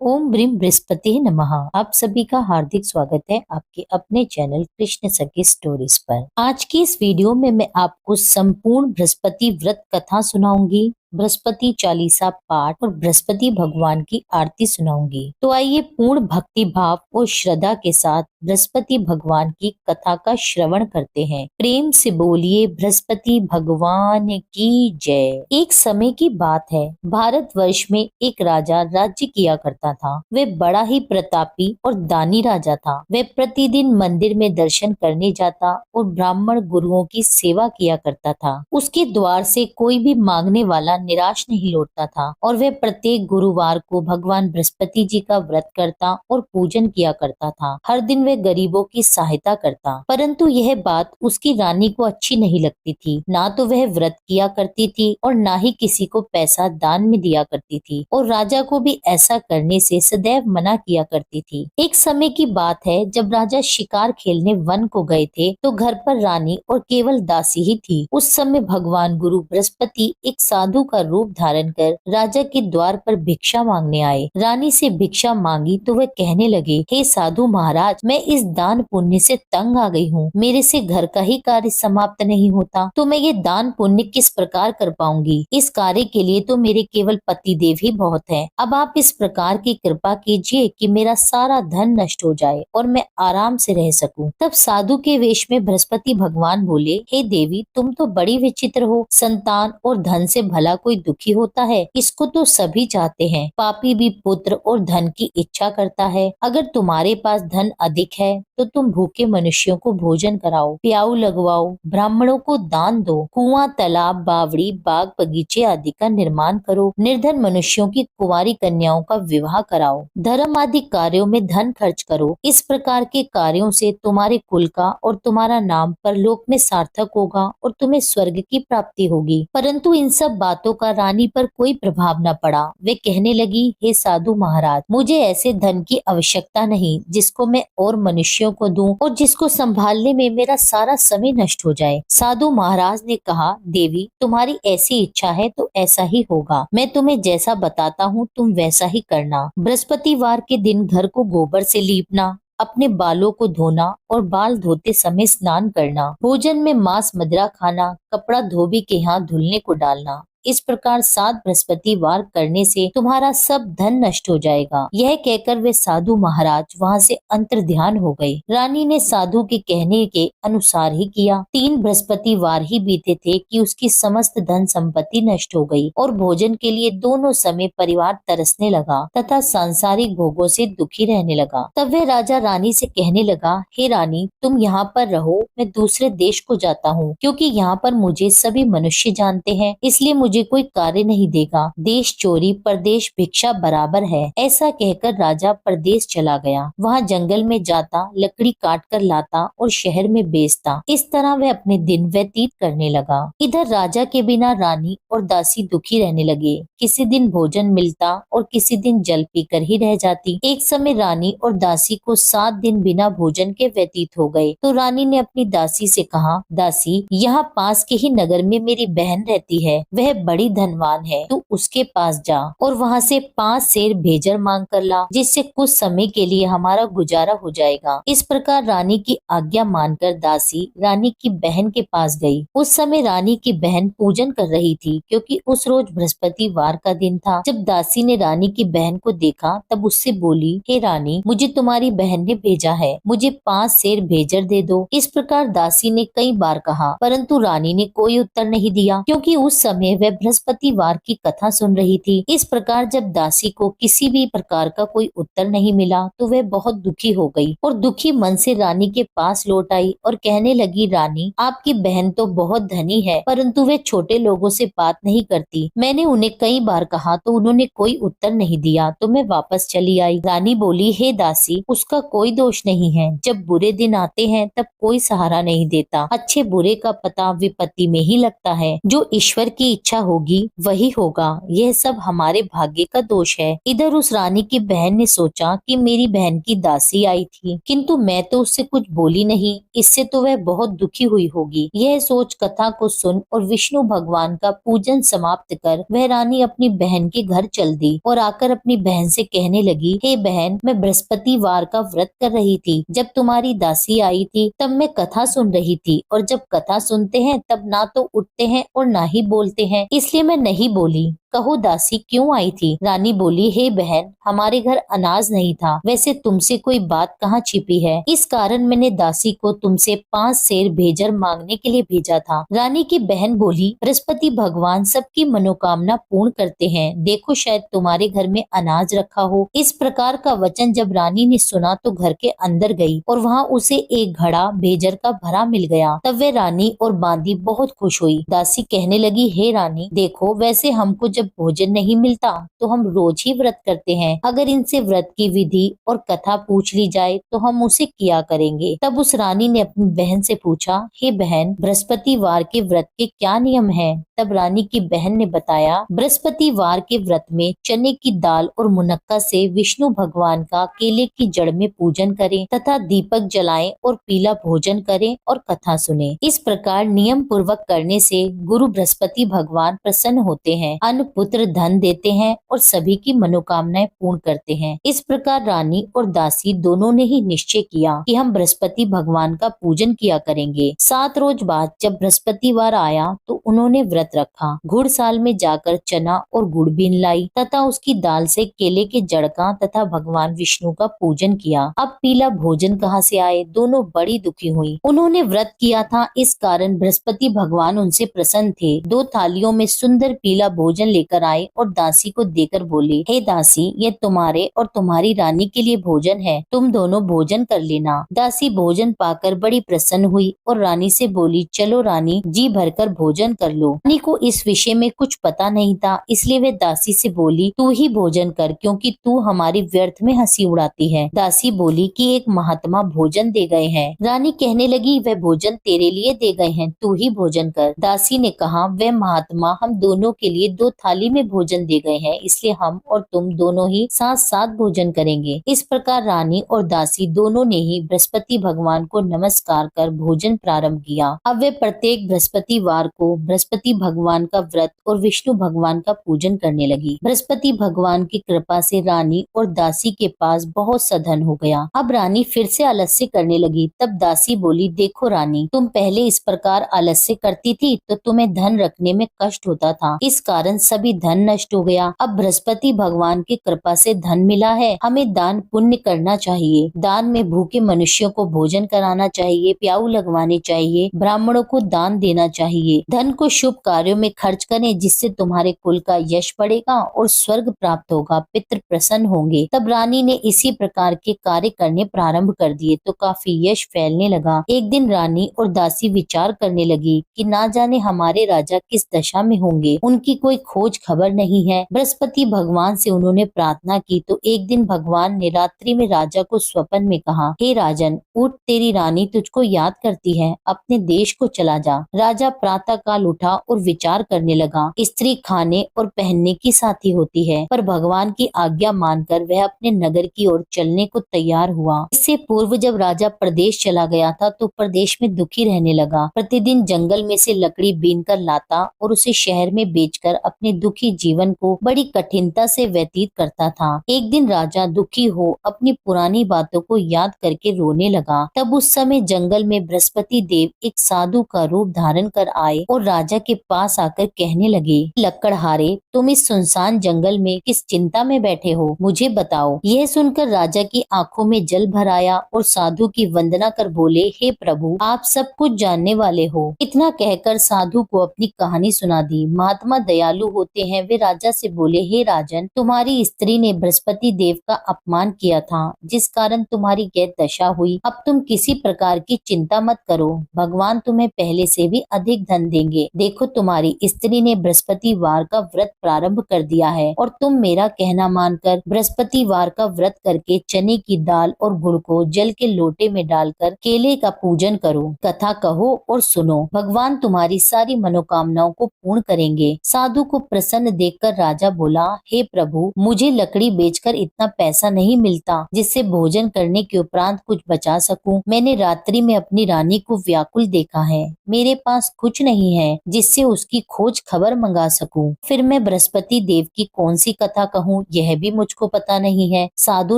ओम brim Brihaspati नमः। आप सभी का हार्दिक स्वागत है आपके अपने चैनल कृष्ण सखी स्टोरीज पर। आज की इस वीडियो में मैं आपको संपूर्ण बृहस्पति व्रत कथा सुनाऊंगी, बृहस्पति चालीसा पाठ और बृहस्पति भगवान की आरती सुनाऊंगी। तो आइए पूर्ण भक्ति भाव और श्रद्धा के साथ बृहस्पति भगवान की कथा का श्रवण करते हैं। प्रेम से बोलिए बृहस्पति भगवान की जय। एक समय की बात है, भारतवर्ष में एक राजा राज्य किया करता था। वह बड़ा ही प्रतापी और दानी राजा था। वह प्रतिदिन मंदिर में दर्शन करने जाता और ब्राह्मण गुरुओं की सेवा किया करता था। उसके द्वार से कोई भी मांगने वाला निराश नहीं लौटता था और वह प्रत्येक गुरुवार को भगवान बृहस्पति जी का व्रत करता और पूजन किया करता था। हर दिन वह गरीबों की सहायता करता। परंतु यह बात उसकी रानी को अच्छी नहीं लगती थी। ना तो वह व्रत किया करती थी और ना ही किसी को पैसा दान में दिया करती थी और राजा को भी ऐसा करने से सदैव मना किया करती थी। एक समय की बात है, जब राजा शिकार खेलने वन को गए थे तो घर पर रानी और केवल दासी ही थी। उस समय भगवान गुरु बृहस्पति एक साधु का रूप धारण कर राजा के द्वार पर भिक्षा मांगने आए। रानी से भिक्षा मांगी तो वह कहने लगे, हे साधु महाराज, मैं इस दान पुण्य से तंग आ गई हूँ। मेरे से घर का ही कार्य समाप्त नहीं होता तो मैं ये दान पुण्य किस प्रकार कर पाऊंगी। इस कार्य के लिए तो मेरे केवल पति देव ही बहुत है। अब आप इस प्रकार की कृपा कीजिए कि मेरा सारा धन नष्ट हो जाए और मैं आराम से रह सकूं। तब साधु के वेश में बृहस्पति भगवान बोले, हे देवी, तुम तो बड़ी विचित्र हो। संतान और धन से भला कोई दुखी होता है? इसको तो सभी चाहते हैं। पापी भी पुत्र और धन की इच्छा करता है। अगर तुम्हारे पास धन अधिक है तो तुम भूखे मनुष्यों को भोजन कराओ, प्याऊ लगवाओ, ब्राह्मणों को दान दो, कुआं, तालाब, बावड़ी, बाग, बगीचे आदि का निर्माण करो, निर्धन मनुष्यों की कुंवारी कन्याओं का विवाह कराओ, धर्म आदि कार्यों में धन खर्च करो। इस प्रकार के कार्यों से तुम्हारे कुल का और तुम्हारा नाम परलोक में सार्थक होगा और तुम्हें स्वर्ग की प्राप्ति होगी। परंतु इन सब बातों का रानी पर कोई प्रभाव न पड़ा। वे कहने लगी, हे साधु महाराज, मुझे ऐसे धन की आवश्यकता नहीं जिसको मैं और मनुष्यों को दूं और जिसको संभालने में मेरा सारा समय नष्ट हो जाए। साधु महाराज ने कहा, देवी, तुम्हारी ऐसी इच्छा है तो ऐसा ही होगा। मैं तुम्हें जैसा बताता हूँ तुम वैसा ही करना। बृहस्पतिवार के दिन घर को गोबर से लीपना, अपने बालों को धोना और बाल धोते समय स्नान करना, भोजन में मांस मदिरा खाना, कपड़ा धोबी के यहाँ धुलने को डालना। इस प्रकार 7 बृहस्पतिवार करने से तुम्हारा सब धन नष्ट हो जाएगा। यह कहकर वे साधु महाराज वहाँ से अंतर ध्यान हो गए। रानी ने साधु के कहने के अनुसार ही किया। 3 बृहस्पतिवार ही बीते थे कि उसकी समस्त धन संपत्ति नष्ट हो गई और भोजन के लिए दोनों समय परिवार तरसने लगा तथा सांसारिक भोगों से दुखी रहने लगा। तब वह राजा रानी से कहने लगा, हे रानी, तुम यहाँ पर रहो, मैं दूसरे देश को जाता हूँ, क्योंकि यहाँ पर मुझे सभी मनुष्य जानते हैं, इसलिए मुझे कोई कार्य नहीं देगा। देश चोरी परदेश भिक्षा बराबर है। ऐसा कहकर राजा परदेश चला गया। वहाँ जंगल में जाता, लकड़ी काट कर लाता और शहर में बेचता। इस तरह वह अपने दिन व्यतीत करने लगा। इधर राजा के बिना रानी और दासी दुखी रहने लगे। किसी दिन भोजन मिलता और किसी दिन जल पीकर ही रह जाती। एक समय रानी और दासी को 7 दिन बिना भोजन के व्यतीत हो गए तो रानी ने अपनी दासी से कहा, दासी, यहाँ पास के ही नगर में मेरी बहन रहती है। वह बड़ी धनवान है, तू उसके पास जा और वहाँ से 5 सेर भेजर मांग कर ला, जिससे कुछ समय के लिए हमारा गुजारा हो जाएगा। इस प्रकार रानी की आज्ञा मानकर दासी रानी की बहन के पास गई। उस समय रानी की बहन पूजन कर रही थी, क्योंकि उस रोज बृहस्पतिवार का दिन था। जब दासी ने रानी की बहन को देखा तब उससे बोली, हे रानी, मुझे तुम्हारी बहन ने भेजा है, मुझे 5 सेर भेजर दे दो। इस प्रकार दासी ने कई बार कहा, परंतु रानी ने कोई उत्तर नहीं दिया, क्योंकि उस समय वह बृहस्पतिवार की कथा सुन रही थी। इस प्रकार जब दासी को किसी भी प्रकार का कोई उत्तर नहीं मिला तो वह बहुत दुखी हो गई और दुखी मन से रानी के पास लौट आई और कहने लगी, रानी, आपकी बहन तो बहुत धनी है, परंतु वे छोटे लोगों से बात नहीं करती। मैंने उन्हें कई बार कहा तो उन्होंने कोई उत्तर नहीं दिया तो मैं वापस चली आई। रानी बोली, हे दासी, उसका कोई दोष नहीं है। जब बुरे दिन आते हैं तब कोई सहारा नहीं देता। अच्छे बुरे का पता विपत्ति में ही लगता है। जो ईश्वर की इच्छा होगी वही होगा, यह सब हमारे भाग्य का दोष है। इधर उस रानी की बहन ने सोचा कि मेरी बहन की दासी आई थी, किंतु मैं तो उससे कुछ बोली नहीं, इससे तो वह बहुत दुखी हुई होगी। यह सोच कथा को सुन और विष्णु भगवान का पूजन समाप्त कर वह रानी अपनी बहन के घर चल दी और आकर अपनी बहन से कहने लगी, हे बहन, मैं बृहस्पतिवार का व्रत कर रही थी। जब तुम्हारी दासी आई थी तब मैं कथा सुन रही थी, और जब कथा सुनते हैं तब ना तो उठते हैं और ना ही बोलते हैं, इसलिए मैं नहीं बोली। कहो दासी क्यों आई थी? रानी बोली, हे बहन, हमारे घर अनाज नहीं था, वैसे तुमसे कोई बात कहाँ छिपी है, इस कारण मैंने दासी को तुमसे 5 सेर भेजर मांगने के लिए भेजा था। रानी की बहन बोली, बृहस्पति भगवान सबकी मनोकामना पूर्ण करते हैं, देखो शायद तुम्हारे घर में अनाज रखा हो। इस प्रकार का वचन जब रानी ने सुना तो घर के अंदर गई और वहाँ उसे एक घड़ा भेजर का भरा मिल गया। तब वे रानी और बांदी बहुत खुश हुई। दासी कहने लगी, हे रानी, देखो वैसे हमको जब भोजन नहीं मिलता तो हम रोज ही व्रत करते हैं, अगर इनसे व्रत की विधि और कथा पूछ ली जाए तो हम उसे किया करेंगे। तब उस रानी ने अपनी बहन से पूछा, हे बहन, बृहस्पतिवार के व्रत के क्या नियम है? तब रानी की बहन ने बताया, बृहस्पतिवार के व्रत में चने की दाल और मुनक्का से विष्णु भगवान का केले की जड़ में पूजन करें तथा दीपक जलाएं और पीला भोजन करें और कथा सुने। इस प्रकार नियम पूर्वक करने से गुरु बृहस्पति भगवान प्रसन्न होते हैं, अन्न पुत्र धन देते हैं और सभी की मनोकामनाएं पूर्ण करते हैं। इस प्रकार रानी और दासी दोनों ने ही निश्चय किया कि हम बृहस्पति भगवान का पूजन किया करेंगे। 7 रोज बाद जब बृहस्पतिवार आया तो उन्होंने व्रत रखा। घुड़साल में जाकर चना और गुड़ बीन लाई तथा उसकी दाल से केले के जड़ का तथा भगवान विष्णु का पूजन किया। अब पीला भोजन कहाँ से आए? दोनों बड़ी दुखी हुई। उन्होंने व्रत किया था, इस कारण बृहस्पति भगवान उनसे प्रसन्न थे। 2 थालियों में सुंदर पीला भोजन लेकर आए और दासी को देकर बोले, हे दासी, ये तुम्हारे और तुम्हारी रानी के लिए भोजन है, तुम दोनों भोजन कर लेना। दासी भोजन पाकर बड़ी प्रसन्न हुई और रानी से बोली, चलो रानी, जी भरकर भोजन कर लो। रानी को इस विषय में कुछ पता नहीं था, इसलिए वे दासी से बोली, तू ही भोजन कर, क्योंकि तू हमारी व्यर्थ में हंसी उड़ाती है। दासी बोली कि एक महात्मा भोजन दे गए हैं। रानी कहने लगी, वह भोजन तेरे लिए दे गए हैं, तू ही भोजन कर। दासी ने कहा, वह महात्मा हम दोनों के लिए 2 थाली में भोजन दे गए हैं, इसलिए हम और तुम दोनों ही साथ साथ भोजन करेंगे। इस प्रकार रानी और दासी दोनों ने ही बृहस्पति भगवान को नमस्कार कर भोजन प्रारंभ किया। अब वे प्रत्येक बृहस्पतिवार को बृहस्पति भगवान का व्रत और विष्णु भगवान का पूजन करने लगी। बृहस्पति भगवान की कृपा से रानी और दासी के पास बहुत सा धन हो गया। अब रानी फिर से आलस्य करने लगी। तब दासी बोली, देखो रानी, तुम पहले इस प्रकार आलस्य करती थी तो तुम्हें धन रखने में कष्ट होता था, इस कारण सभी धन नष्ट हो गया। अब बृहस्पति भगवान की कृपा से धन मिला है, हमें दान पुण्य करना चाहिए। दान में भूखे मनुष्यों को भोजन कराना चाहिए, प्याऊ लगवाने चाहिए, ब्राह्मणों को दान देना चाहिए। धन को शुभ कार्यों में खर्च करें, जिससे तुम्हारे कुल का यश बढ़ेगा और स्वर्ग प्राप्त होगा, पितृ प्रसन्न होंगे। तब रानी ने इसी प्रकार के कार्य करने प्रारंभ कर दिए तो काफी यश फैलने लगा। एक दिन रानी और दासी विचार करने लगी कि ना जाने हमारे राजा किस दशा में होंगे, उनकी कोई खोज खबर नहीं है। बृहस्पति भगवान से उन्होंने प्रार्थना की तो एक दिन भगवान ने रात्रि में राजा को स्वप्न में कहा, हे राजन, उठ, तेरी रानी तुझको याद करती है, अपने देश को चला जा। राजा प्रातः काल उठा और विचार करने लगा। स्त्री खाने और पहनने की साथी होती है, पर भगवान की आज्ञा मानकर वह अपने नगर की ओर चलने को तैयार हुआ। इससे पूर्व जब राजा प्रदेश चला गया था तो प्रदेश में दुखी रहने लगा। प्रतिदिन जंगल में से लकड़ी बीन कर लाता और उसे शहर में बेचकर अपने दुखी जीवन को बड़ी कठिनता से व्यतीत करता था। एक दिन राजा दुखी हो अपनी पुरानी बातों को याद करके रोने लगा। तब उस समय जंगल में बृहस्पति देव एक साधु का रूप धारण कर आए और राजा के पास आकर कहने लगे, लकड़हारे, तुम इस सुनसान जंगल में किस चिंता में बैठे हो, मुझे बताओ। यह सुनकर राजा की आंखों में जल भर आया और साधु की वंदना कर बोले, हे प्रभु, आप सब कुछ जानने वाले हो। इतना कहकर साधु को अपनी कहानी सुना दी। महात्मा दयालु होते हैं वे राजा से बोले, हे राजन, तुम्हारी स्त्री ने बृहस्पति देव का अपमान किया था, जिस कारण तुम्हारी यह दशा हुई। अब तुम किसी प्रकार की चिंता मत करो, भगवान तुम्हें पहले से भी अधिक धन देंगे। देखो, तुम्हारी स्त्री ने बृहस्पतिवार का व्रत प्रारंभ कर दिया है और तुम मेरा कहना मानकर बृहस्पतिवार का व्रत करके चने की दाल और गुड़ को जल के लोटे में डालकर केले का पूजन करो, कथा कहो और सुनो। भगवान तुम्हारी सारी मनोकामनाओं को पूर्ण करेंगे। साधु को प्रसन्न देखकर राजा बोला, हे प्रभु, मुझे लकड़ी बेचकर इतना पैसा नहीं मिलता जिससे भोजन करने के उपरांत कुछ बचा सकूं। मैंने रात्रि में अपनी रानी को व्याकुल देखा है। मेरे पास कुछ नहीं है जिससे उसकी खोज खबर मंगा सकूं। फिर मैं बृहस्पति देव की कौन सी कथा कहूँ, यह भी मुझको पता नहीं है। साधु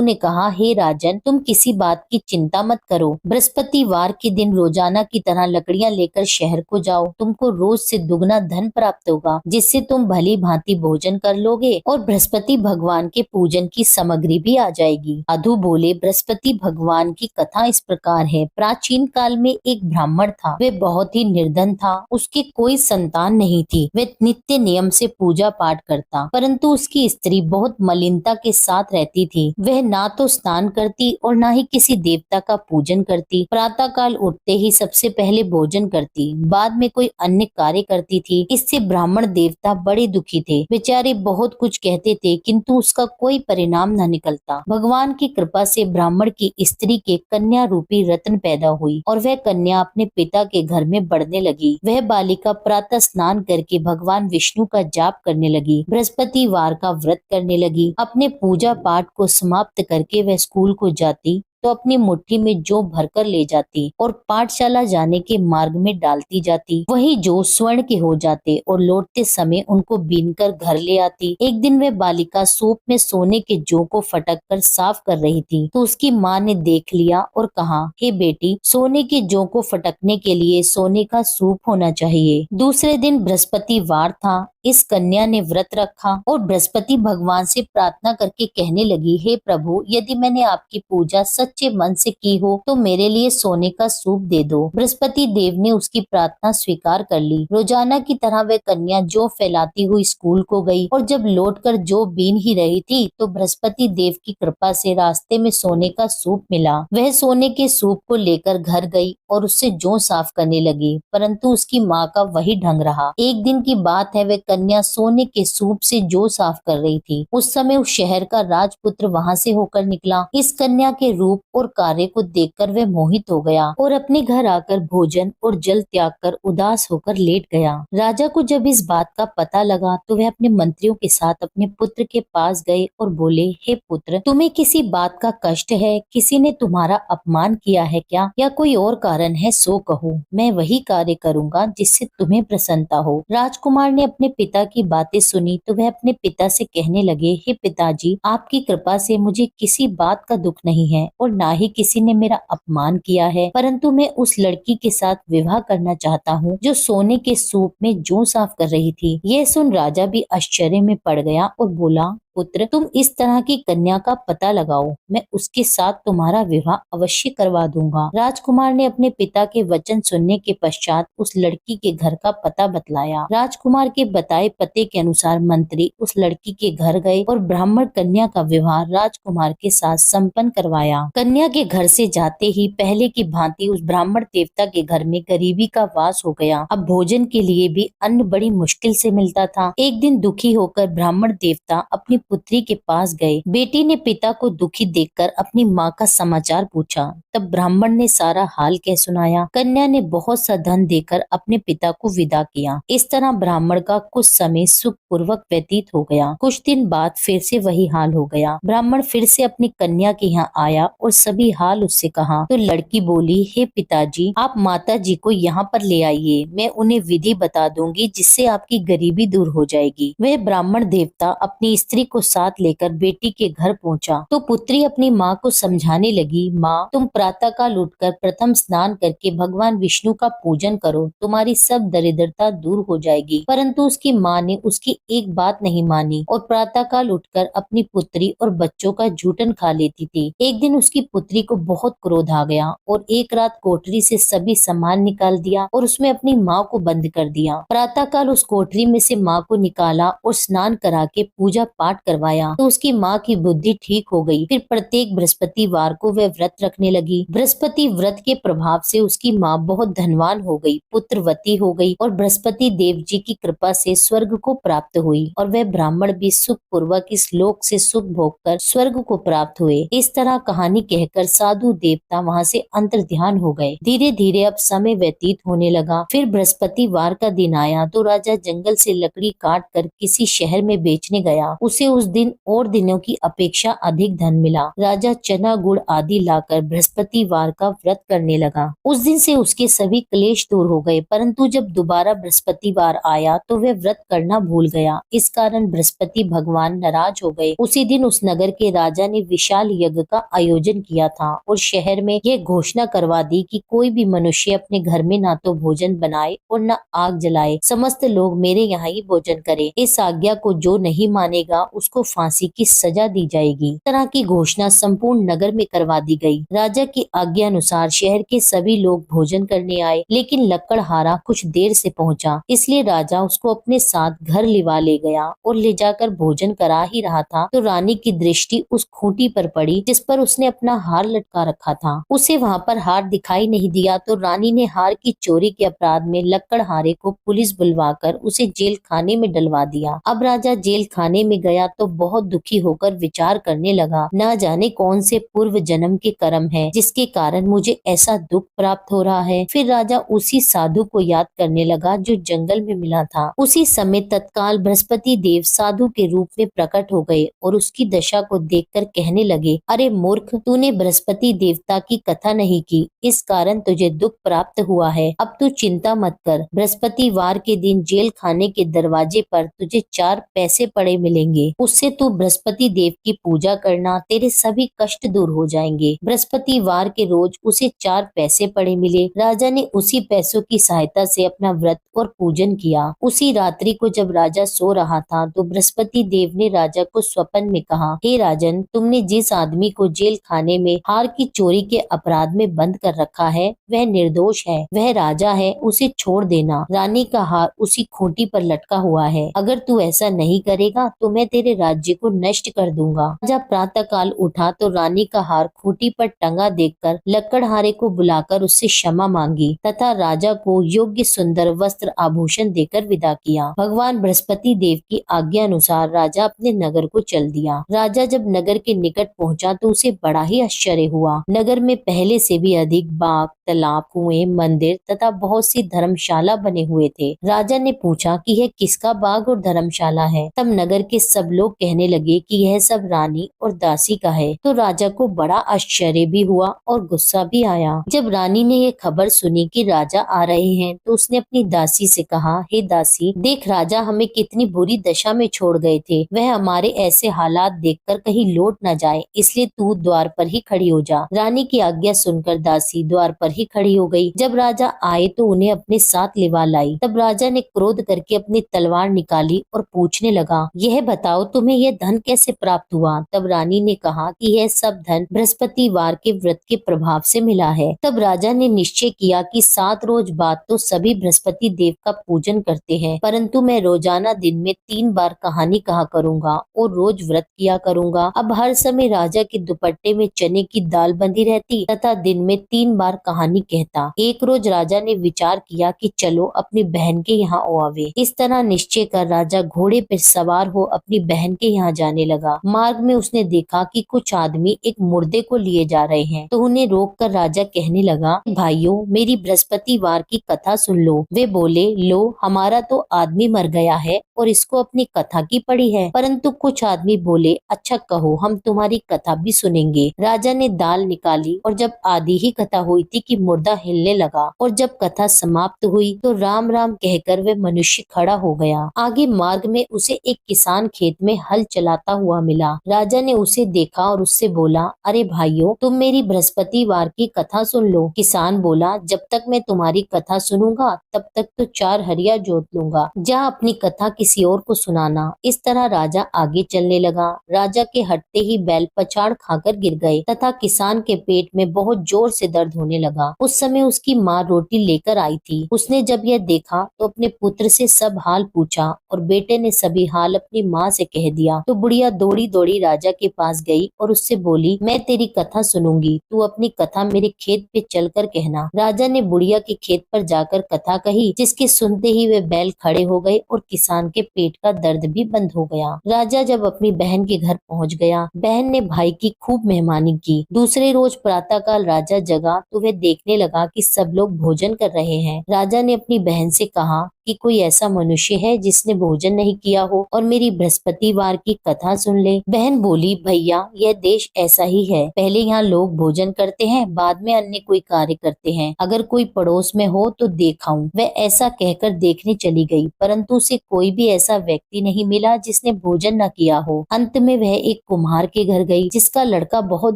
ने कहा, हे राजन, तुम किसी बात की चिंता मत करो। बृहस्पतिवार के दिन रोजाना की तरह लकड़ियां लेकर शहर को जाओ। तुमको रोज से दुगना धन प्राप्त होगा, जिससे तुम भली भांति भोजन कर लोगे और बृहस्पति भगवान के पूजन की सामग्री भी आ जाएगी। साधु बोले, बृहस्पति भगवान की कथा इस प्रकार है। प्राचीन काल में एक ब्राह्मण था। वह बहुत ही निर्धन था। उसके कोई संतान नहीं थी। वह नित्य नियम से पूजा पाठ करता, परंतु उसकी स्त्री बहुत मलिनता के साथ रहती थी। वह ना तो स्नान करती और ना ही किसी देवता का पूजन करती। प्रातः काल उठते ही सबसे पहले भोजन करती, बाद में कोई अन्य कार्य करती थी। इससे ब्राह्मण देवता बड़े दुखी थे। बेचारे बहुत कुछ कहते थे, किंतु उसका कोई परिणाम न निकलता। भगवान की कृपा से ब्राह्मण की स्त्री के कन्या रूपी रत्न पैदा हुई और वह कन्या अपने पिता के घर में बढ़ने लगी। वह बालिका प्रातः स्नान करके भगवान विष्णु का जाप करने लगी, बृहस्पतिवार का व्रत करने लगी। अपने पूजा पाठ को समाप्त करके वह स्कूल को जाती तो अपनी मुट्ठी में जौ भरकर ले जाती और पाठशाला जाने के मार्ग में डालती जाती। वही जौ स्वर्ण के हो जाते और लौटते समय उनको बीनकर घर ले आती। एक दिन वह बालिका सूप में सोने के जौ को फटक कर साफ कर रही थी, तो उसकी माँ ने देख लिया और कहा, हे बेटी, सोने के जौ को फटकने के लिए सोने का सूप होना चाहिए। दूसरे दिन बृहस्पतिवार था। इस कन्या ने व्रत रखा और बृहस्पति भगवान से प्रार्थना करके कहने लगी, हे प्रभु, यदि मैंने आपकी पूजा सच्चे मन से की हो तो मेरे लिए सोने का सूप दे दो। बृहस्पति देव ने उसकी प्रार्थना स्वीकार कर ली। रोजाना की तरह वह कन्या जौ फैलाती हुई स्कूल को गई और जब लौटकर जौ बीन ही रही थी तो बृहस्पति देव की कृपा से रास्ते में सोने का सूप मिला। वह सोने के सूप को लेकर घर गई और उससे जौ साफ करने लगी, परंतु उसकी माँ का वही ढंग रहा। एक दिन की बात है, वह कन्या सोने के सूप से जौ साफ कर रही थी। उस समय उस शहर का राजपुत्र वहां से होकर निकला। इस कन्या के रूप और कार्य को देखकर वह मोहित हो गया और अपने घर आकर भोजन और जल त्याग कर उदास होकर लेट गया। राजा को जब इस बात का पता लगा तो वह अपने मंत्रियों के साथ अपने पुत्र के पास गए और बोले, हे पुत्र, तुम्हें किसी बात का कष्ट है? किसी ने तुम्हारा अपमान किया है क्या, या कोई और कारण है? सो कहो, मैं वही कार्य करूंगा जिससे तुम्हें प्रसन्नता हो। राजकुमार ने अपने पिता की बातें सुनी तो वह अपने पिता से कहने लगे, हे पिताजी, आपकी कृपा से मुझे किसी बात का दुख नहीं है और ना ही किसी ने मेरा अपमान किया है, परंतु मैं उस लड़की के साथ विवाह करना चाहता हूँ जो सोने के सूप में जौ साफ कर रही थी। यह सुन राजा भी आश्चर्य में पड़ गया और बोला, पुत्र, तुम इस तरह की कन्या का पता लगाओ, मैं उसके साथ तुम्हारा विवाह अवश्य करवा दूंगा। राजकुमार ने अपने पिता के वचन सुनने के पश्चात उस लड़की के घर का पता बतलाया। राजकुमार के बताए पते के अनुसार मंत्री उस लड़की के घर गए और ब्राह्मण कन्या का विवाह राजकुमार के साथ संपन्न करवाया। कन्या के घर से जाते ही पहले की भांति उस ब्राह्मण देवता के घर में गरीबी का वास हो गया। अब भोजन के लिए भी अन्न बड़ी मुश्किल से मिलता था। एक दिन दुखी होकर ब्राह्मण देवता अपनी पुत्री के पास गए। बेटी ने पिता को दुखी देखकर अपनी माँ का समाचार पूछा। तब ब्राह्मण ने सारा हाल कह सुनाया। कन्या ने बहुत सा धन देकर अपने पिता को विदा किया। इस तरह ब्राह्मण का कुछ समय सुख पूर्वक व्यतीत हो गया। कुछ दिन बाद फिर से वही हाल हो गया। ब्राह्मण फिर से अपनी कन्या के यहाँ आया और सभी हाल उससे कहा तो लड़की बोली, हे पिताजी, आप माता जी को यहाँ पर ले आइए, मैं उन्हें विधि बता दूंगी जिससे आपकी गरीबी दूर हो जाएगी। वह ब्राह्मण देवता अपनी स्त्री को साथ लेकर बेटी के घर पहुंचा तो पुत्री अपनी माँ को समझाने लगी, माँ तुम प्रातःकाल उठकर प्रथम स्नान करके भगवान विष्णु का पूजन करो, तुम्हारी सब दरिद्रता दूर हो जाएगी। परंतु उसकी माँ ने उसकी एक बात नहीं मानी और प्रातःकाल उठकर अपनी पुत्री और बच्चों का जूठन खा लेती थी। एक दिन उसकी पुत्री को बहुत क्रोध आ गया और एक रात कोठरी से सभी सामान निकाल दिया और उसमें अपनी माँ को बंद कर दिया। प्रातःकाल उस कोठरी में से माँ को निकाला और स्नान करा के पूजा पाठ करवाया तो उसकी माँ की बुद्धि ठीक हो गई। फिर प्रत्येक बृहस्पतिवार को वह व्रत रखने लगी। बृहस्पति व्रत के प्रभाव से उसकी माँ बहुत धनवान हो गई, पुत्रवती हो गई और बृहस्पति देव जी की कृपा से स्वर्ग को प्राप्त हुई और वह ब्राह्मण भी सुख पूर्वक इस लोक से सुख भोग कर स्वर्ग को प्राप्त हुए। इस तरह कहानी कहकर साधु देवता वहाँ से अंतर्ध्यान हो गए। धीरे धीरे अब समय व्यतीत होने लगा। फिर बृहस्पतिवार का दिन आया तो राजा जंगल से लकड़ी काट कर किसी शहर में बेचने गया। उसे उस दिन और दिनों की अपेक्षा अधिक धन मिला। राजा चना गुड़ आदि लाकर बृहस्पतिवार का व्रत करने लगा। उस दिन से उसके सभी क्लेश दूर हो गए। परंतु जब दोबारा बृहस्पतिवार आया तो वह व्रत करना भूल गया। इस कारण बृहस्पति भगवान नाराज हो गए। उसी दिन उस नगर के राजा ने विशाल यज्ञ का आयोजन किया था और शहर में यह घोषणा करवा दी कि कोई भी मनुष्य अपने घर में ना तो भोजन बनाए और न आग जलाए, समस्त लोग मेरे यहाँ ही भोजन करें। इस आज्ञा को जो नहीं मानेगा उसको फांसी की सजा दी जाएगी। इस तरह की घोषणा संपूर्ण नगर में करवा दी गई। राजा की आज्ञा अनुसार शहर के सभी लोग भोजन करने आए, लेकिन लकड़हारा कुछ देर से पहुंचा, इसलिए राजा उसको अपने साथ घर लिवा ले गया और ले जाकर भोजन करा ही रहा था तो रानी की दृष्टि उस खूंटी पर पड़ी जिस पर उसने अपना हार लटका रखा था। उसे वहाँ पर हार दिखाई नहीं दिया तो रानी ने हार की चोरी के अपराध में लकड़हारे को पुलिस बुलवाकर उसे जेल खाने में डलवा दिया। अब राजा जेल खाने में गया तो बहुत दुखी होकर विचार करने लगा, न जाने कौन से पूर्व जन्म के कर्म है जिसके कारण मुझे ऐसा दुख प्राप्त हो रहा है। फिर राजा उसी साधु को याद करने लगा जो जंगल में मिला था। उसी समय तत्काल बृहस्पति देव साधु के रूप में प्रकट हो गए और उसकी दशा को देखकर कहने लगे, अरे मूर्ख, तूने बृहस्पति देवता की कथा नहीं की, इस कारण तुझे दुख प्राप्त हुआ है। अब तू चिंता मत कर, बृहस्पतिवार के दिन जेल खाने के दरवाजे पर तुझे 4 पैसे पड़े मिलेंगे, उससे तू बृहस्पति देव की पूजा करना, तेरे सभी कष्ट दूर हो जाएंगे। बृहस्पतिवार के रोज उसे 4 पैसे पड़े मिले। राजा ने उसी पैसों की सहायता से अपना व्रत और पूजन किया। उसी रात्रि को जब राजा सो रहा था तो बृहस्पति देव ने राजा को स्वप्न में कहा, हे राजन, तुमने जिस आदमी को जेल खाने में हार की चोरी के अपराध में बंद कर रखा है वह निर्दोष है, वह राजा है, उसे छोड़ देना। रानी का हार उसी खूंटी पर लटका हुआ है, अगर तू ऐसा नहीं करेगा तो मैं तेरे राज्य को नष्ट कर दूंगा। राजा प्रातः काल उठा तो रानी का हार खूंटी पर टंगा देखकर लकड़हारे को बुलाकर उससे क्षमा मांगी तथा राजा को योग्य सुंदर वस्त्र आभूषण देकर विदा किया। भगवान बृहस्पति देव की आज्ञा अनुसार राजा अपने नगर को चल दिया। राजा जब नगर के निकट पहुंचा तो उसे बड़ा ही आश्चर्य हुआ। नगर में पहले से भी अधिक बाग, तालाब, कुएं, मंदिर तथा बहुत सी धर्मशाला बने हुए थे। राजा ने पूछा कि यह किसका बाग और धर्मशाला है। तब नगर के सब लोग कहने लगे कि यह सब रानी और दासी का है। तो राजा को बड़ा आश्चर्य भी हुआ और गुस्सा भी आया। जब रानी ने यह खबर सुनी कि राजा आ रहे हैं तो उसने अपनी दासी से कहा, हे दासी, देख राजा हमें कितनी बुरी दशा में छोड़ गए थे, वह हमारे ऐसे हालात देखकर कहीं लौट न जाए, इसलिए तू द्वार पर ही खड़ी हो जा। रानी की आज्ञा सुनकर दासी द्वार पर ही खड़ी हो गई। जब राजा आए तो उन्हें अपने साथ लिवा लाई। तब राजा ने क्रोध करके अपनी तलवार निकाली और पूछने लगा, यह बताओ तुम्हें यह धन कैसे प्राप्त हुआ। तब रानी ने कहा कि यह सब धन बृहस्पतिवार के व्रत के प्रभाव से मिला है। तब राजा ने निश्चय किया कि 7 रोज बाद तो सभी बृहस्पति देव का पूजन करते हैं, परंतु मैं रोजाना दिन में 3 बार कहानी कहा करूंगा और रोज व्रत किया करूंगा। अब हर समय राजा के दुपट्टे में चने की दाल बंधी रहती तथा दिन में 3 बार कहानी कहता। एक रोज राजा ने विचार किया कि चलो अपनी बहन के यहाँ आवे। इस तरह निश्चय कर राजा घोड़े पर सवार हो अपनी बहन के यहाँ जाने लगा। मार्ग में उसने देखा कि कुछ आदमी एक मुर्दे को लिए जा रहे हैं, तो उन्हें रोक कर राजा कहने लगा, भाइयों, मेरी बृहस्पतिवार की कथा सुन लो। वे बोले, लो, हमारा तो आदमी मर गया है और इसको अपनी कथा की पड़ी है। परंतु कुछ आदमी बोले, अच्छा कहो, हम तुम्हारी कथा भी सुनेंगे। राजा ने दाल निकाली और जब आधी ही कथा हुई थी कि की मुर्दा हिलने लगा और जब कथा समाप्त हुई तो राम राम कहकर वह मनुष्य खड़ा हो गया। आगे मार्ग में उसे एक किसान खेत में हल चलाता हुआ मिला। राजा ने उसे देखा और उससे बोला, अरे भाइयों, तुम मेरी बृहस्पतिवार की कथा सुन लो। किसान बोला, जब तक मैं तुम्हारी कथा सुनूंगा तब तक तो 4 हरिया जोत लूंगा, जा अपनी कथा किसी और को सुनाना। इस तरह राजा आगे चलने लगा। राजा के हटते ही बैल पछाड़ खाकर गिर गए तथा किसान के पेट में बहुत जोर से दर्द होने लगा। उस समय उसकी माँ रोटी लेकर आई थी। उसने जब यह देखा तो अपने पुत्र से सब हाल पूछा और बेटे ने सभी हाल अपनी माँ से कह दिया। तो बुढ़िया दौड़ी दौड़ी राजा के पास गई और उससे बोली, मैं तेरी कथा सुनूंगी, तू अपनी कथा मेरे खेत पे चलकर कहना। राजा ने बुढ़िया के खेत पर जाकर कथा कही, जिसके सुनते ही वे बैल खड़े हो गए और किसान के पेट का दर्द भी बंद हो गया। राजा जब अपनी बहन के घर पहुंच गया, बहन ने भाई की खूब मेहमानी की। दूसरे रोज प्रातःकाल राजा जगा तो वह देखने लगा कि सब लोग भोजन कर रहे हैं। राजा ने अपनी बहन से कहा कि कोई ऐसा मनुष्य है जिसने भोजन नहीं किया हो और मेरी बृहस्पतिवार की कथा सुन ले। बहन बोली, भैया, यह देश ऐसा ही है, पहले यहाँ लोग भोजन करते हैं, बाद में अन्य कोई कार्य करते हैं। अगर कोई पड़ोस में हो तो देखाऊं। वह ऐसा कहकर देखने चली गई, परंतु उसे कोई भी ऐसा व्यक्ति नहीं मिला जिसने भोजन न किया हो। अंत में वह एक कुम्हार के घर गई, जिसका लड़का बहुत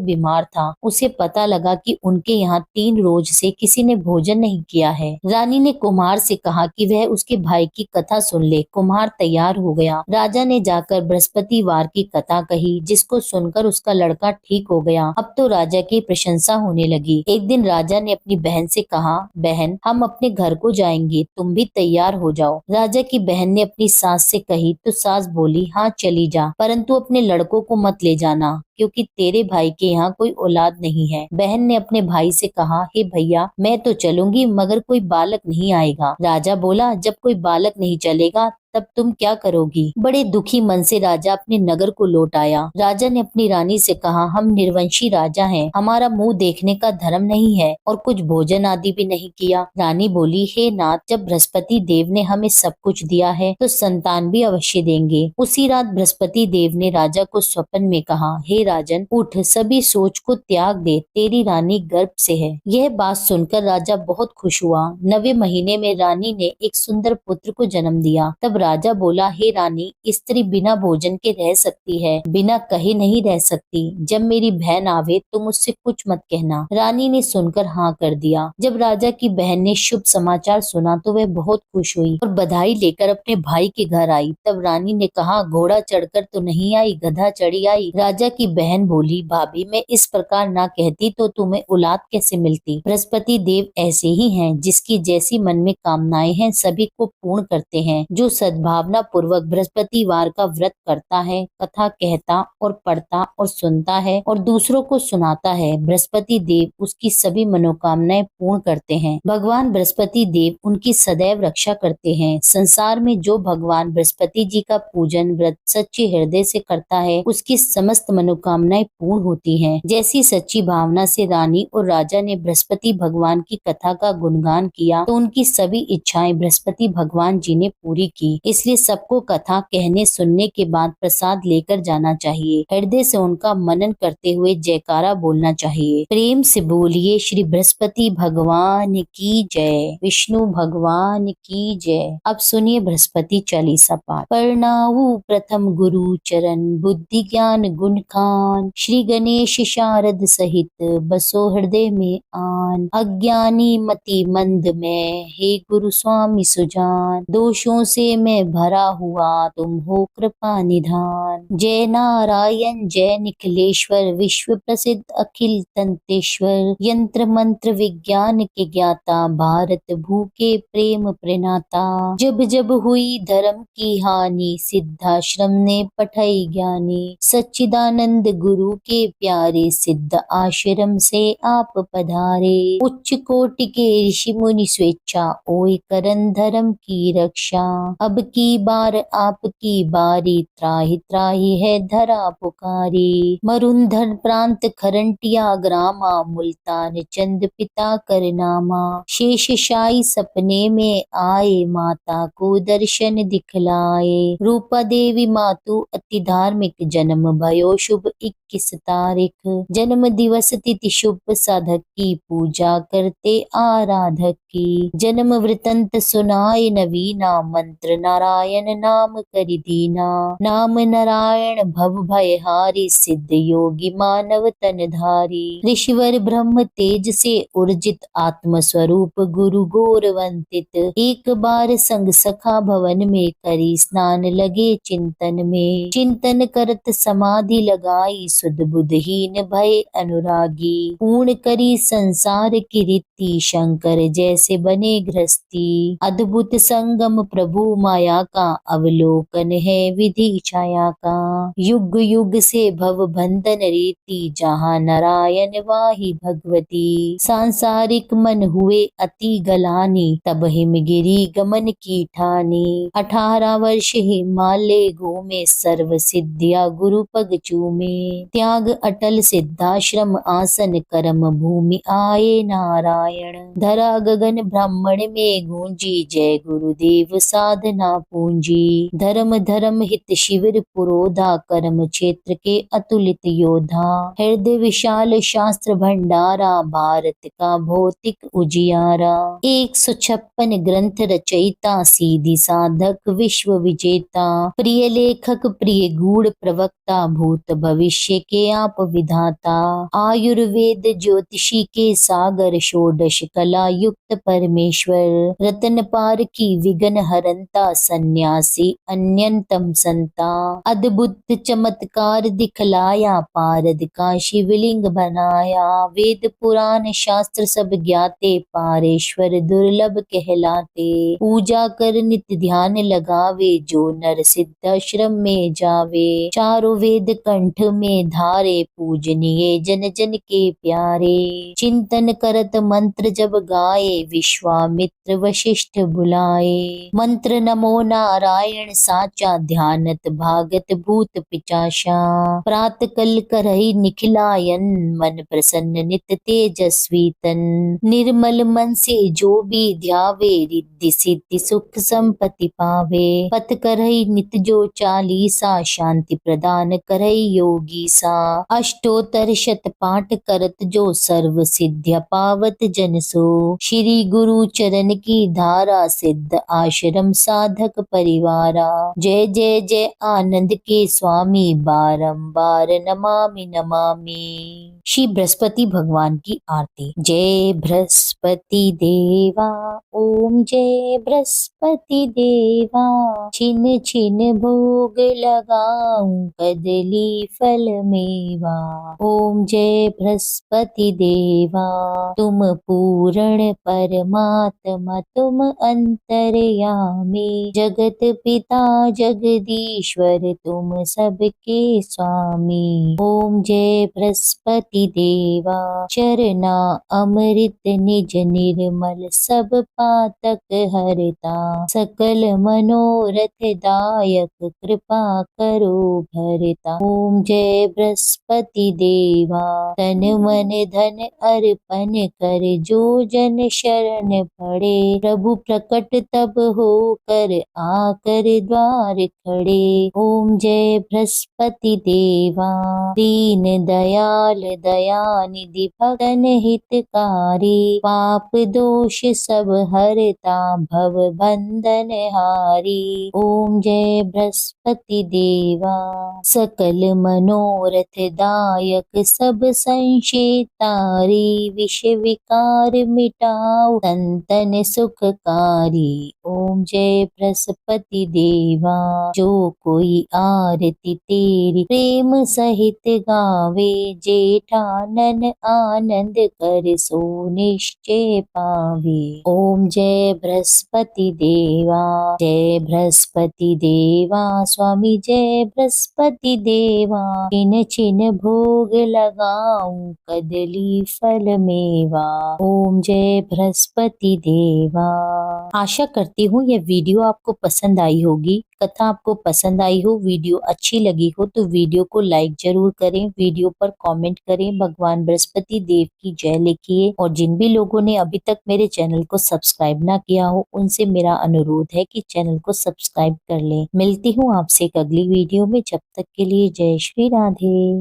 बीमार था। उसे पता लगा कि उनके यहाँ 3 रोज से किसी ने भोजन नहीं किया है। रानी ने कुम्हार से कहा कि वह उसके भाई की कथा सुन ले। कुम्हार तैयार हो गया। राजा ने जाकर बृहस्पतिवार की कथा कही, जिसको सुनकर उसका लड़का ठीक हो गया। अब तो राजा की प्रशंसा होने लगी। एक दिन राजा ने अपनी बहन से कहा, बहन, हम अपने घर को जाएंगे, तुम भी तैयार हो जाओ। राजा की बहन ने अपनी सास से कही तो सास बोली, हाँ चली जा, परंतु अपने लड़कों को मत ले जाना, क्योंकि तेरे भाई के यहाँ कोई औलाद नहीं है। बहन ने अपने भाई से कहा, हे भैया, मैं तो चलूंगी मगर कोई बालक नहीं आएगा। राजा बोला, जब कोई बालक नहीं चलेगा तब तुम क्या करोगी? बड़े दुखी मन से राजा अपने नगर को लौट आया। राजा ने अपनी रानी से कहा, हम निर्वंशी राजा हैं, हमारा मुंह देखने का धर्म नहीं है और कुछ भोजन आदि भी नहीं किया। रानी बोली, हे नाथ, जब बृहस्पति देव ने हमें सब कुछ दिया है तो संतान भी अवश्य देंगे। उसी रात बृहस्पति देव ने राजा को स्वप्न में कहा, हे राजन, उठ, सभी सोच को त्याग दे, तेरी रानी गर्भ से है। यह बात सुनकर राजा बहुत खुश हुआ। 9वें महीने में रानी ने एक सुंदर पुत्र को जन्म दिया। तब राजा बोला, हे रानी, स्त्री बिना भोजन के रह सकती है, बिना कहे नहीं रह सकती। जब मेरी बहन आवे तो मुझसे कुछ मत कहना। रानी ने सुनकर हाँ कर दिया। जब राजा की बहन ने शुभ समाचार सुना तो वह बहुत खुश हुई और बधाई लेकर अपने भाई के घर आई। तब रानी ने कहा, घोड़ा चढ़कर तो नहीं आई, गधा चढ़ी आई। राजा की बहन बोली, भाभी, मैं इस प्रकार ना कहती तो तुम्हें औलाद कैसे मिलती? बृहस्पति देव ऐसे ही हैं, जिसकी जैसी मन में कामनाएं हैं सभी को पूर्ण करते हैं। जो सद्भावना पूर्वक बृहस्पतिवार का व्रत करता है, कथा कहता और पढ़ता और सुनता है और दूसरों को सुनाता है, बृहस्पति देव उसकी सभी मनोकामनाएं पूर्ण करते हैं। भगवान बृहस्पति देव उनकी सदैव रक्षा करते हैं। संसार में जो भगवान बृहस्पति जी का पूजन व्रत सच्चे हृदय से करता है, उसकी समस्त मनोकामनाएं पूर्ण होती हैं। जैसी सच्ची भावना से रानी और राजा ने बृहस्पति भगवान की कथा का गुणगान किया तो उनकी सभी इच्छाएं बृहस्पति भगवान जी ने पूरी की। इसलिए सबको कथा कहने सुनने के बाद प्रसाद लेकर जाना चाहिए। हृदय से उनका मनन करते हुए जयकारा बोलना चाहिए। प्रेम से बोलिए, श्री बृहस्पति भगवान की जय, विष्णु भगवान की जय। अब सुनिए बृहस्पति चालीसा पाठ। प्रणाऊ प्रथम गुरु चरण, बुद्धि ज्ञान गुण खान, श्री गणेश शारद सहित बसो हृदय में आन। अज्ञानी मति मंद में, हे गुरु स्वामी सुजान, दोषों से मैं भरा हुआ तुम हो कृपा निधान। जय नारायण जय निखिलेश्वर, विश्व प्रसिद्ध अखिल तंतेश्वर, यंत्र मंत्र विज्ञान के ज्ञाता, भारत भू के प्रेम प्रणेता। जब जब हुई धर्म की हानि, सिद्धाश्रम ने पठाई ज्ञानी, सच्चिदानंद गुरु के प्यारे, सिद्ध आश्रम से आप पधारे। उच्च कोटि के ऋषि मुनि स्वेच्छा, ओए करन धर्म की रक्षा, अब अब की बार आपकी बारी, त्राहि त्राहि है धरा पुकारी। मरुंधर प्रांत खरंटिया ग्रामा, मुल्तान चंद पिता कर नामा। शेष शाही सपने में आए, माता को दर्शन दिखलाए। रूपा देवी मातु अति धार्मिक, जन्म भयो शुभ 21 तारीख। जन्म दिवस तिथि शुभ, साधक की पूजा करते आराधक की। जन्म वृतंत सुनाए नवीना, मंत्र नारायण नाम करि दीना। नाम नारायण भव भय हारी, सिद्ध योगी मानव तन धारी। ऋषिवर ब्रह्म तेज से उर्जित, आत्म स्वरूप गुरु गौर वंदित। एक बार संग सखा भवन में, करी स्नान लगे चिंतन में। चिंतन करत समाधि लगाई, सुध बुधहीन भय अनुरागी। पूर्ण करी संसार की रीति, शंकर जैसे बने गृहस्थी। अद्भुत संगम प्रभु माया का, अवलोकन है विधि छाया का। युग युग से भव बंधन रीति, जहाँ नारायण वाही भगवती। सांसारिक मन हुए अति गलानी, तब हिमगिरी गमन की ठानी। 18 वर्ष हिमालय घूमे, सर्व सिद्धिया गुरु पग चूमे। त्याग अटल सिद्धाश्रम आसन, कर्म भूमि आए नारायण। धरा गगन ब्राह्मण में गूंजी, जय गुरुदेव साधना पूंजी। धर्म धर्म हित शिविर पुरोधा, कर्म क्षेत्र के अतुलित योधा। हृदय विशाल शास्त्र भंडारा, भारत का भौतिक उजियारा। 156 ग्रंथ रचयिता, सीधी साधक विश्व विजेता। प्रिय लेखक प्रिय गूढ़ प्रवक्ता, भूत भविष्य के आप विधाता। आयुर्वेद ज्योतिषी के सागर, षोडश कला युक्त परमेश्वर। रतन पार की विघ्न हरंता, सन्यासी अन्यतम संता। अद्भुत चमत्कार दिखलाया, पारद का शिवलिंग बनाया। वेद पुराण शास्त्र सब ज्ञाते, पारेश्वर दुर्लभ कहलाते। पूजा कर नित्य ध्यान लगावे, जो नर सिद्धाश्रम में जावे। चारों वेद कंठ में धारे, पूजनीय जन जन के प्यारे। चिंतन करत मंत्र जब गाए, विश्वामित्र वशिष्ठ बुलाए। मंत्र नमो नारायण साचा, ध्यानत भागत भूत पिचाशा। प्रात कल करहि निखिलायन, मन प्रसन्न नित तेजस्वी तन। निर्मल मन से जो भी ध्यावे, रिद्धि सिद्धि सुख संपत्ति पावे। पथ करहि नित जो चालीसा, शांति प्रदान करहि योगी सा। अष्टोत्तर शत पाठ करत जो, सर्व सिद्ध्या पावत जन सो। श्री गुरु चरण की धारा, सिद्ध आश्रम साधक परिवारा। जय जय जय आनंद के स्वामी, बारंबार नमामि नमामि। श्री बृहस्पति भगवान की आरती। जय बृहस्पति देवा, ओम जय बृहस्पति देवा। छिन छिन भोग लगाऊं, कदली फल मेवा। ओम जय बृहस्पति देवा, तुम पूर्ण परमात्मा, तुम अंतर्यामी। जगत पिता जगदीश्वर, तुम सबके स्वामी। ओम जय बृहस्पति देवा, चरना अमृत निज निर्मल, सब पातक हरता। सकल मनोरथ दायक, कृपा करो भरता। ओम जय बृहस्पति देवा, तन मन धन अर्पण कर, जो जन शरण पड़े। प्रभु प्रकट तब हो कर, आकर द्वार खड़े। ओम जय बृहस्पति देवा, दीन दयाल दयानिधि, भक्तन हितकारी। पाप दोष सब हरता, भव बंधन हारी। ओम जय बृहस्पति देवा, सकल मनोरथ दायक, सब संशय तारी। विष विकार मिटाओ, संतन सुखकारी। ओम जय बृहस्पति देवा, जो कोई आरती तेरी प्रेम सहित गावे। जेठानन आनंद कर, सो निश्चय पावे। ओम जय बृहस्पति देवा, जय बृहस्पति देवा। स्वामी जय बृहस्पति देवा, छिन छिन भोग लगाऊं, कदली फल मेवा। ओम जय बृहस्पति देवा। आशा करती हूँ यह वीडियो आपको पसंद आई होगी। कथा आपको पसंद आई हो, वीडियो अच्छी लगी हो तो वीडियो को लाइक जरूर करें, वीडियो पर कमेंट करें, भगवान बृहस्पति देव की जय लिखिए और जिन भी लोगों ने अभी तक मेरे चैनल को सब्सक्राइब ना किया हो उनसे मेरा अनुरोध है कि चैनल को सब्सक्राइब कर लें। मिलती हूँ आपसे एक अगली वीडियो में, जब तक के लिए जय श्री राधे।